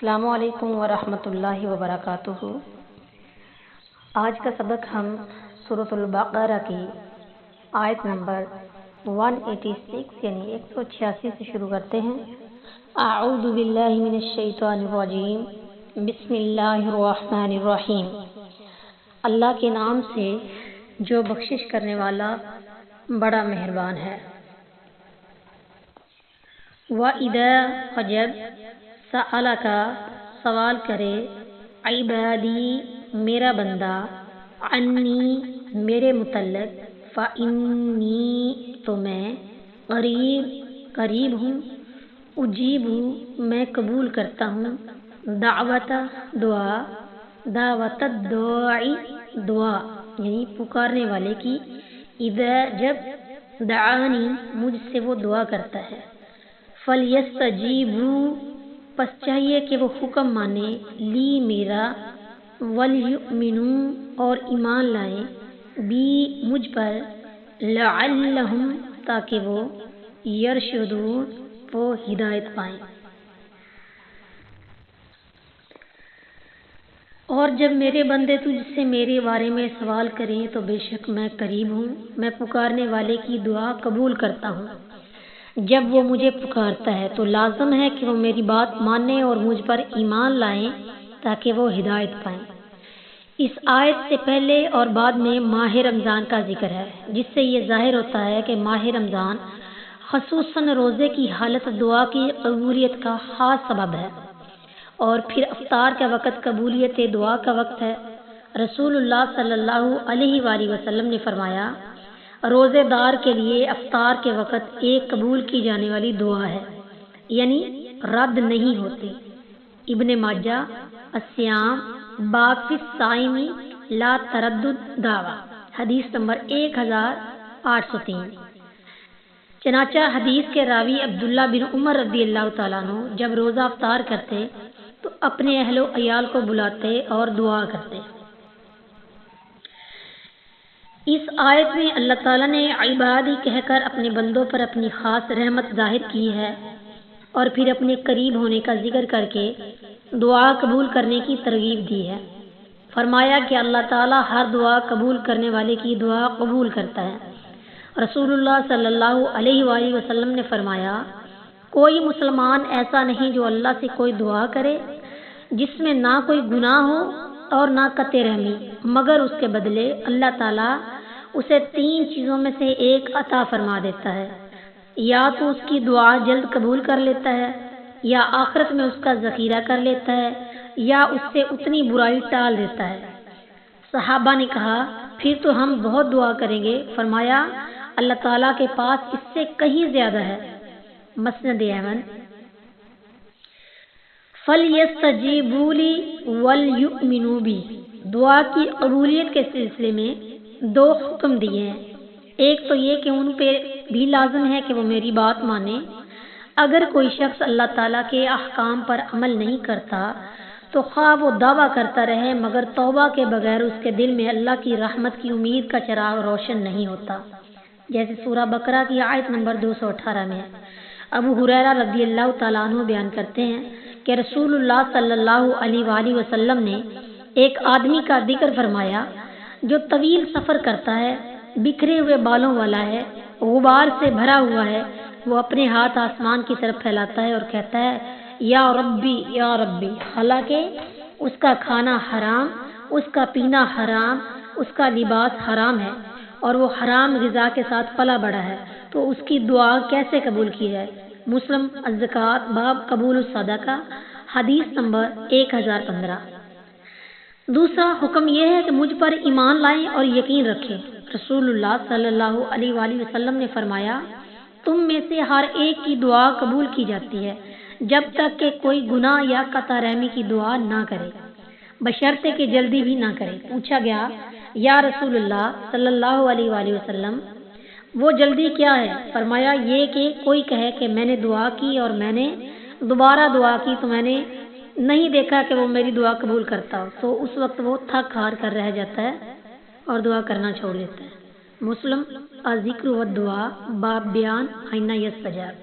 السلام علیکم ورحمۃ اللہ وبرکاتہ۔ آج کا سبق ہم سورۃ البقرہ کی آیت نمبر 186 یعنی 186 سے شروع کرتے ہیں۔ اعوذ باللہ من الشیطان الرجیم، بسم اللہ الرحمن الرحیم۔ اللہ کے نام سے جو بخشش کرنے والا بڑا مہربان ہے۔ وَإِذَا جب سألک سوال کرے عبادی میرا بندہ عنی میرے متعلق فإنی تو میں قریب ہوں اجیب میں قبول کرتا ہوں دعوت الداعی دعا یعنی پکارنے والے کی اذا جب دعانی مجھ سے وہ دعا کرتا ہے فلیستجیبوا پس چاہیے کہ وہ حکم مانے لی میرا ولیؤمنوا اور ایمان لائیں بی مجھ پر لعلہم تاکہ وہ یرشدون وہ ہدایت پائیں۔ اور جب میرے بندے تجھ سے میرے بارے میں سوال کریں تو بے شک میں قریب ہوں، میں پکارنے والے کی دعا قبول کرتا ہوں۔ جب وہ مجھے پکارتا ہے تو لازم ہے کہ وہ میری بات مانیں اور مجھ پر ایمان لائیں تاکہ وہ ہدایت پائیں۔ اس آیت سے پہلے اور بعد میں ماہ رمضان کا ذکر ہے، جس سے یہ ظاہر ہوتا ہے کہ ماہ رمضان خصوصاً روزے کی حالت دعا کی قبولیت کا خاص سبب ہے، اور پھر افطار کا وقت قبولیت دعا کا وقت ہے۔ رسول اللہ صلی اللہ علیہ وآلہ وسلم نے فرمایا، روزے دار کے لیے افطار کے وقت ایک قبول کی جانے والی دعا ہے، یعنی رد نہیں ہوتی۔ ابن ماجہ الصیام باب فی الصائم لا تردد دعویٰ حدیث نمبر 1803۔ چنانچہ حدیث کے راوی عبداللہ بن عمر رضی اللہ تعالیٰ عنہ جب روزہ افطار کرتے تو اپنے اہل و عیال کو بلاتے اور دعا کرتے۔ اس آیت میں اللہ تعالیٰ نے عبادی کہہ کر اپنے بندوں پر اپنی خاص رحمت ظاہر کی ہے، اور پھر اپنے قریب ہونے کا ذکر کر کے دعا قبول کرنے کی ترغیب دی ہے۔ فرمایا کہ اللہ تعالیٰ ہر دعا قبول کرنے والے کی دعا قبول کرتا ہے۔ رسول اللہ صلی اللہ علیہ وآلہ وسلم نے فرمایا، کوئی مسلمان ایسا نہیں جو اللہ سے کوئی دعا کرے جس میں نہ کوئی گناہ ہو اور نہ قطع رحمی، مگر اس کے بدلے اللہ تعالیٰ اسے 3 چیزوں میں سے ایک عطا فرما دیتا ہے، یا تو اس کی دعا جلد قبول کر لیتا ہے، یا آخرت میں اس کا ذخیرہ کر لیتا ہے، یا اس سے اتنی برائی ٹال دیتا ہے۔ صحابہ نے کہا، پھر تو ہم بہت دعا کریں گے۔ فرمایا، اللہ تعالیٰ کے پاس اس سے کہیں زیادہ ہے۔ مسند احمد۔ فَلْيَسْتَجِيبُوا لِي وَلْيُؤْمِنُوا بِي دعا کی قبولیت کے سلسلے میں 2 حکم دیے ہیں۔ ایک تو یہ کہ ان پہ بھی لازم ہے کہ وہ میری بات مانیں۔ اگر کوئی شخص اللہ تعالیٰ کے احکام پر عمل نہیں کرتا تو خواہ وہ دعویٰ کرتا رہے، مگر توبہ کے بغیر اس کے دل میں اللہ کی رحمت کی امید کا چراغ روشن نہیں ہوتا، جیسے سورہ بقرہ کی آیت نمبر 218 میں۔ ابو ہریرہ رضی اللہ تعالیٰ عنہ بیان کرتے ہیں کہ رسول اللہ صلی اللہ علیہ وآلہ وسلم نے ایک آدمی کا ذکر فرمایا جو طویل سفر کرتا ہے، بکھرے ہوئے بالوں والا ہے، غبار سے بھرا ہوا ہے، وہ اپنے ہاتھ آسمان کی طرف پھیلاتا ہے اور کہتا ہے، یا ربی یا ربی، حالانکہ اس کا کھانا حرام، اس کا پینا حرام، اس کا لباس حرام ہے، اور وہ حرام غذا کے ساتھ پلا بڑا ہے، تو اس کی دعا کیسے قبول کی جائے؟ مسلم الزکوٰۃ باب قبول الصدقہ حدیث نمبر 1015۔ دوسرا حکم یہ ہے کہ مجھ پر ایمان لائیں اور یقین رکھیں۔ رسول اللہ صلی اللہ علیہ وآلہ وسلم نے فرمایا، تم میں سے ہر ایک کی دعا قبول کی جاتی ہے جب تک کہ کوئی گناہ یا قطع رحمی کی دعا نہ کرے، بشرطے کہ جلدی بھی نہ کرے۔ پوچھا گیا، یا رسول اللہ صلی اللہ علیہ وآلہ وسلم، وہ جلدی کیا ہے؟ فرمایا، یہ کہ کوئی کہے کہ میں نے دعا کی اور میں نے دوبارہ دعا کی تو میں نے نہیں دیکھا کہ وہ میری دعا قبول کرتا ہو، تو اس وقت وہ تھک ہار کر رہ جاتا ہے اور دعا کرنا چھوڑ دیتا ہے۔ مسلم الذکر والدعاء باب بیان اینہ یستجاب۔